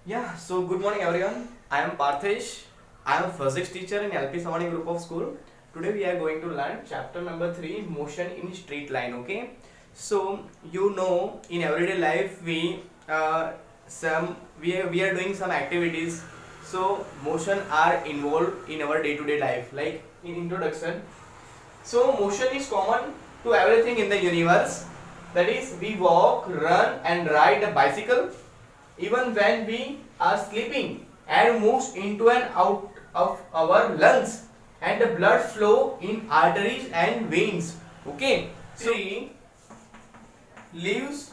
Yeah, so good morning everyone. I am Parthish. I am a physics teacher in LP Samani group of school. Today we are going to learn chapter number 3, motion in straight line. Okay, so in everyday life we are doing some activities. So motion are involved in our day to day life. Like in introduction, so motion is common to everything in the universe. That is, we walk, run, and ride a bicycle even when we are sleeping, and moves into and out of our lungs, and the blood flow in arteries and veins. Okay, so leaves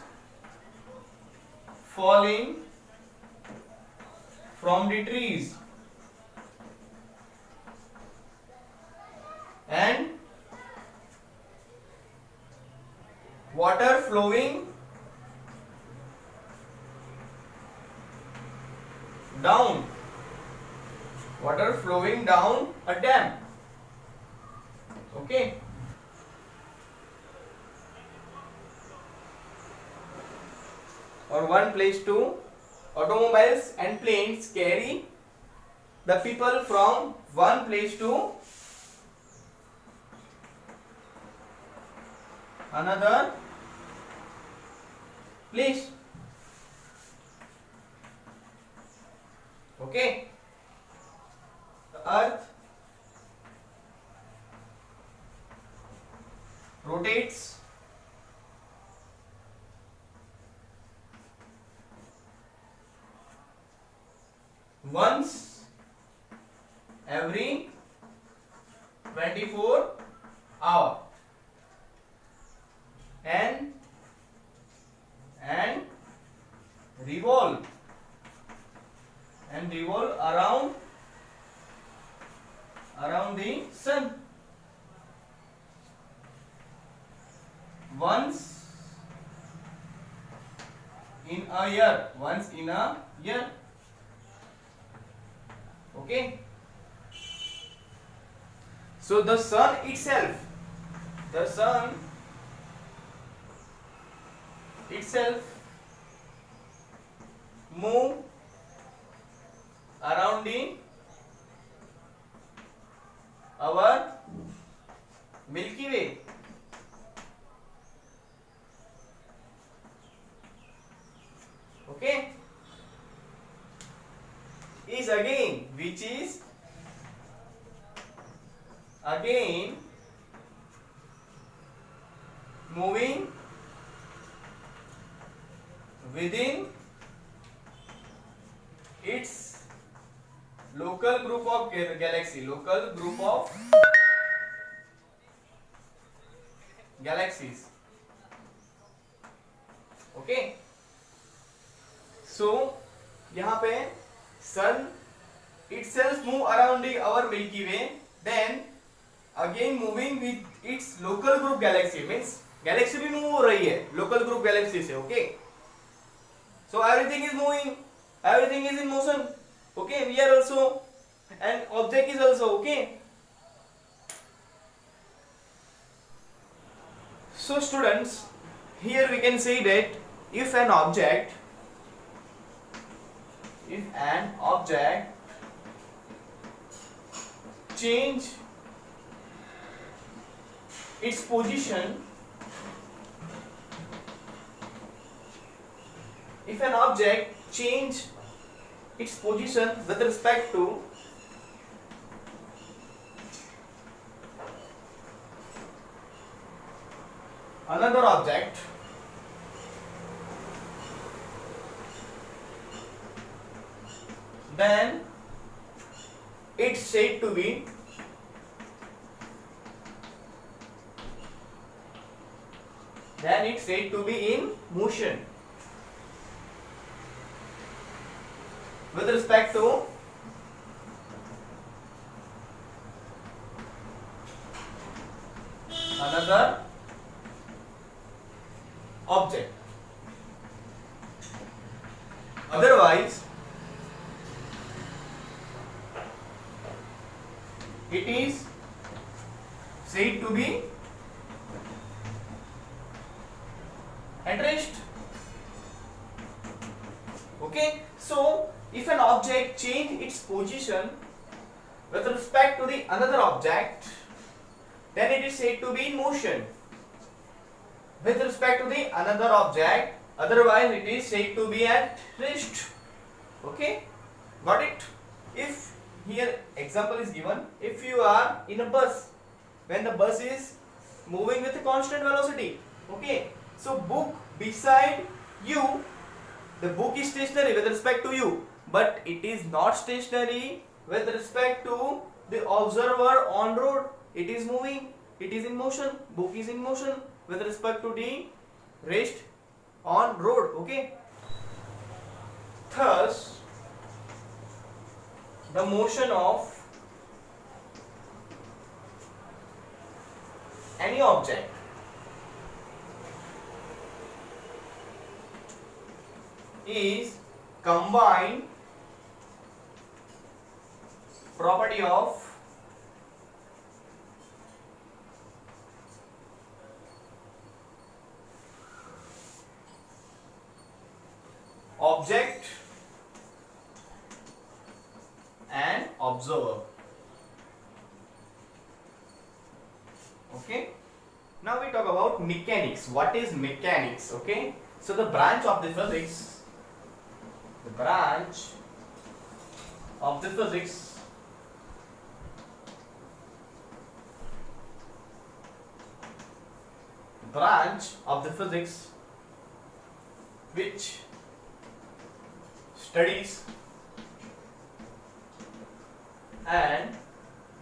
falling from the trees and water flowing down, a dam. Okay, or one place to automobiles and planes carry the people from one place to another place. Okay, the earth rotates once every 24 hours and revolve around the sun once in a year. Okay, so the sun itself move around the our Milky Way. Okay, is again which is again moving within its local group of galaxies. Okay, so यहाँ पे sun itself move around our Milky Way, then again moving with its local group galaxy, means galaxy भी move हो रही है local group galaxy से. Okay, so everything is moving, everything is in motion. Okay, we are also, and object is also. Okay, so students, here we can say that if an object change its position, with respect to another object, then it's said to be in motion with respect to another object. Otherwise, it is said to be at rest. Okay, so if an object change its position with respect to the another object, then it is said to be in motion with respect to the another object, otherwise it is said to be at rest. Okay, got it? If here example is given, if you are in a bus, when the bus is moving with a constant velocity, okay, so book beside you, the book is stationary with respect to you, but it is not stationary with respect to the observer on road. It is moving, it is in motion, book is in motion with respect to the rest on road. Okay, thus the motion of any object is combined property of object and observer. Okay, now we talk about mechanics. What is mechanics? Okay, so the branch of the physics, branch of the physics which studies and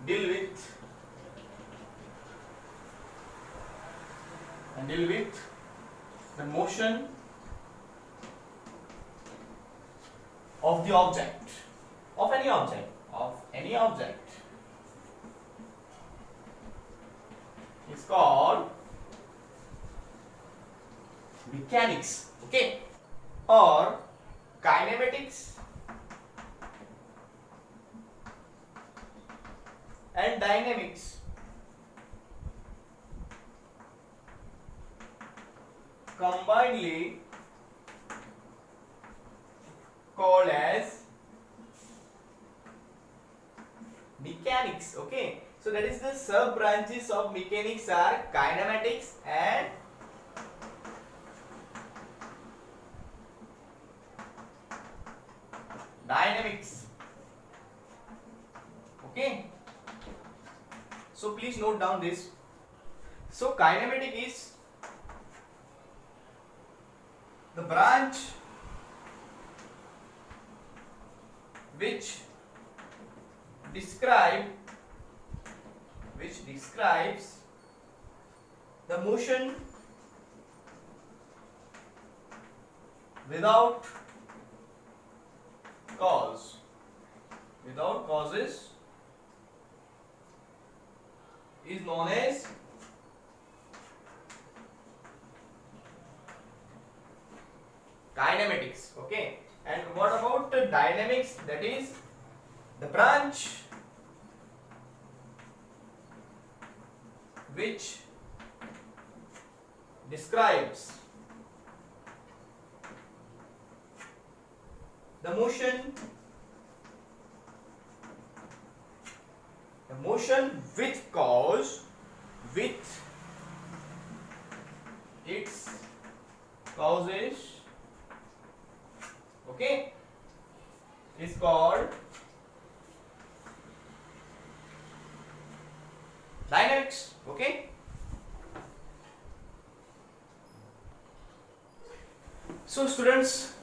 deal with the motion of the object, of any object is called mechanics. Okay, or kinematics and dynamics. Combinedly called as mechanics. Okay, so that is the sub branches of mechanics are kinematics and dynamics. Okay, so please note down this. So kinematic is the branch which describes the motion without causes is known as kinematics. Okay, and what about the dynamics? That is the branch which describes the motion with its causes, okay, is called dynamics. Okay, so students,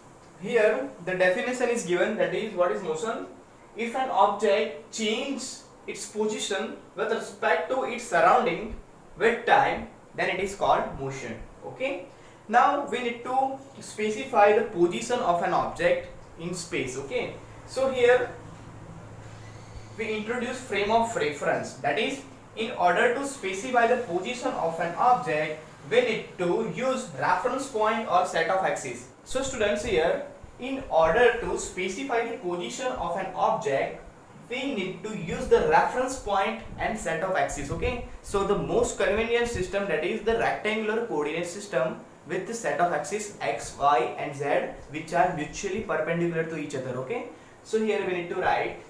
here the definition is given, that is what is motion. If an object changes its position with respect to its surrounding with time, then it is called motion. Okay, now we need to specify the position of an object in space. Okay, so here we introduce frame of reference, that is in order to specify the position of an object we need to use reference point or set of axes. So students, here in order to specify the position of an object we need to use the reference point and set of axes. Okay, so the most convenient system, that is the rectangular coordinate system, with the set of axes x, y and z which are mutually perpendicular to each other. Okay, so here we need to write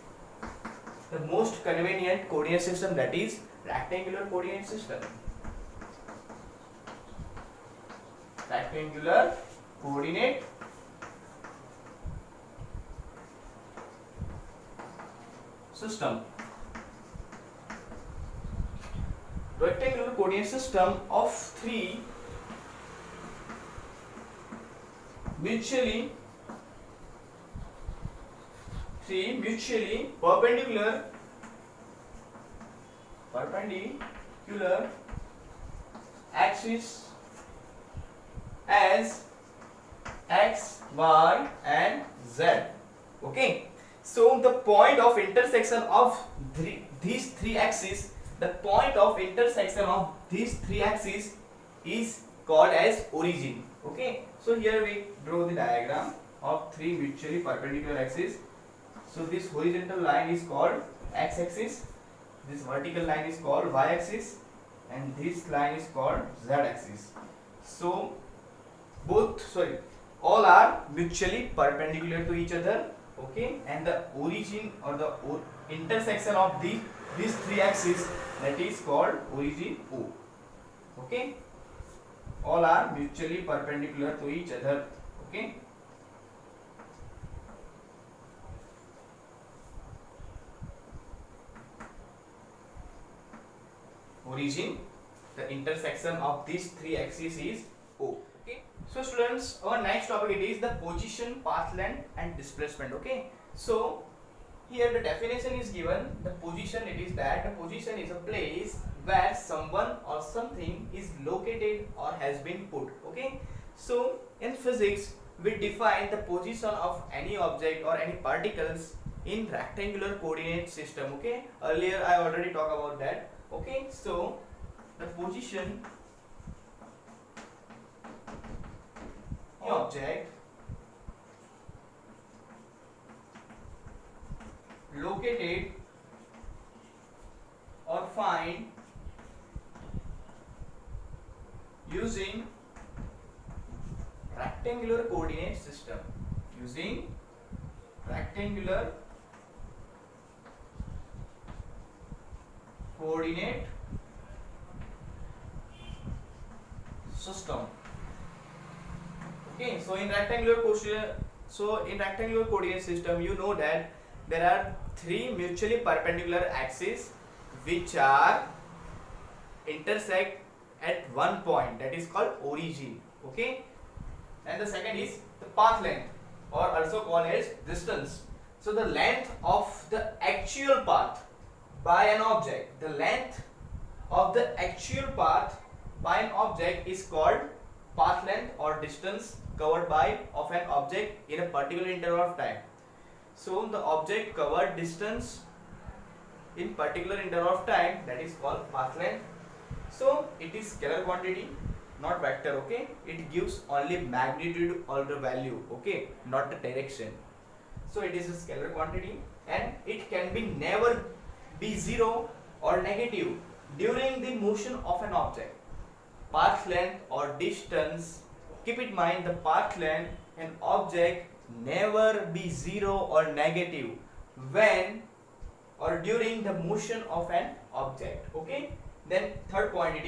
the most convenient coordinate system, that is rectangular coordinate system. Rectangular coordinate system. Rectangular coordinate system of three mutually perpendicular axes as x, y and z. Okay, so the point of intersection of these three axes, the point of intersection of these three axes is called as origin. Okay, so here we draw the diagram of three mutually perpendicular axes. So this horizontal line is called x axis, this vertical line is called y axis, and this line is called z axis. So all are mutually perpendicular to each other. Okay, and the origin or the intersection of these three axes, that is called origin O. Okay, all are mutually perpendicular to each other. Okay, origin, the intersection of these three axes is O. Okay, so students, our next topic it is the position, path length and displacement. Okay, so here the definition is given. The position, it is that the position is a place where someone or something is located or has been put. Okay, so in physics we define the position of any object or any particles in rectangular coordinate system. Okay, earlier I already talked about that. Okay, so the position of object located or find using rectangular coordinate system, using rectangular coordinate system. Okay, so in rectangular coordinate system, you know that there are three mutually perpendicular axes which are intersect at one point, that is called origin. Okay, and the second is the path length, or also called as distance. So the length of the actual path by an object, the length of the actual path by an object is called path length or distance covered by of an object in a particular interval of time. So the object covered distance in particular interval of time, that is called path length. So it is scalar quantity, not vector. Okay, it gives only magnitude or the value. Okay, not the direction. So it is a scalar quantity, and it can be never be zero or negative during the motion of an object. Path length or distance, keep in mind, the path length an object never be zero or negative when or during the motion of an object. Okay, then third point, it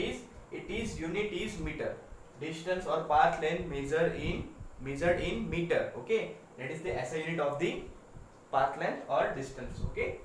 is unit is meter. Distance or path length measured in meter. Okay, that is the SI unit of the path length or distance. Okay,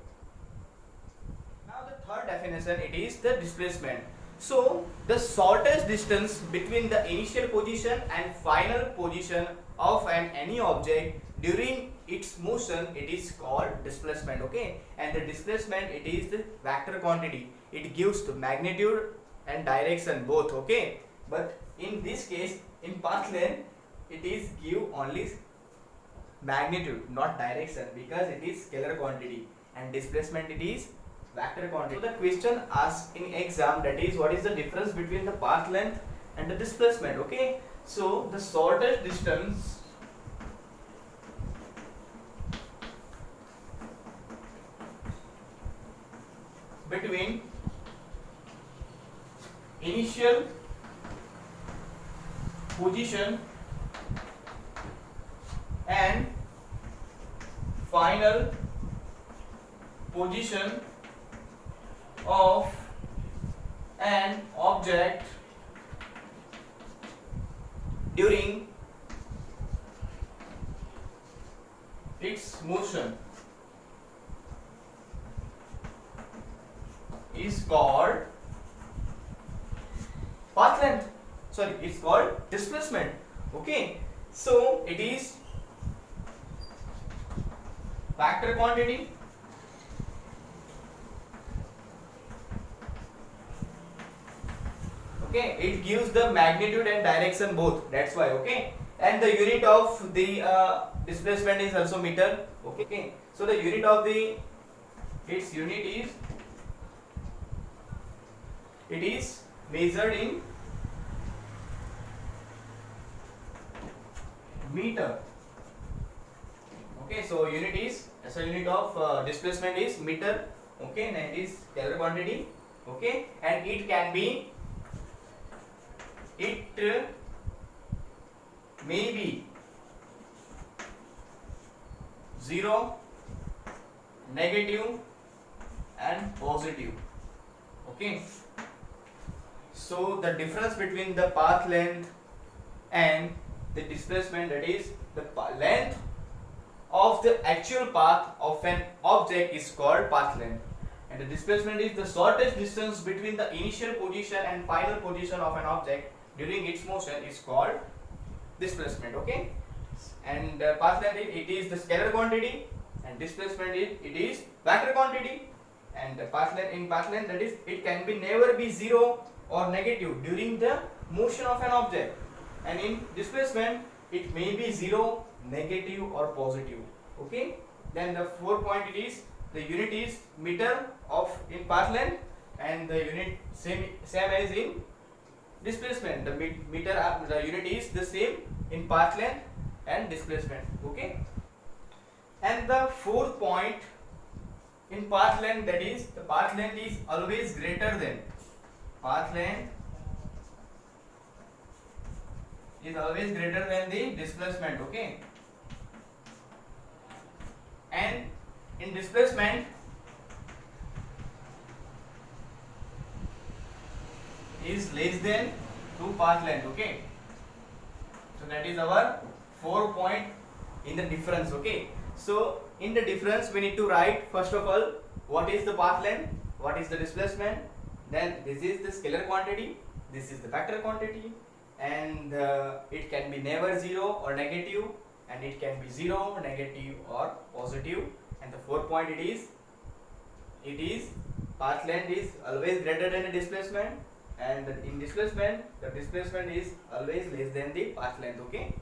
now the third definition, it is the displacement. So the shortest distance between the initial position and final position of any object during its motion, it is called displacement. Okay, and the displacement, it is the vector quantity. It gives the magnitude and direction both. Okay, but in this case, in path length, it is give only magnitude, not direction, because it is scalar quantity, and displacement, it is vector quantity. So the question asked in exam, that is, what is the difference between the path length and the displacement? Okay, so the shortest distance between initial position and final position of an object during its motion is called path length. Sorry, it's called displacement. Okay, so it is vector quantity okay, it gives the magnitude and direction both, that's why. Okay, and the unit of the displacement is also meter. Okay, so the unit of the its unit is, it is measured in meter. Okay, so unit is, so unit of displacement is meter. Okay, and it is scalar quantity. Okay, and it can be, it may be 0, negative and positive. Okay, so the difference between the path length and the displacement, that is the length of the actual path of an object, is called path length, and the displacement is the shortest distance between the initial position and final position of an object during its motion is called displacement. Okay, and path length it is the scalar quantity, and displacement it is vector quantity. And the path length, in path length, that is it can be never be 0 or negative during the motion of an object, and in displacement it may be 0, negative or positive. Okay, then the 4 point, it is the unit is meter of in path length, and the unit same as in displacement. The meter, the unit is the same in path length and displacement. Okay, and the 4th point in path length, that is the path length is always greater than, path length is always greater than the displacement. Okay, and in displacement is less than to path length. Okay, so that is our 4 point in the difference. Okay, so in the difference we need to write first of all what is the path length, what is the displacement, then this is the scalar quantity, this is the vector quantity, and it can be never 0 or negative, and it can be 0, negative or positive. And the 4th point, it is path length is always greater than the displacement, and in displacement the displacement is always less than the path length. Okay.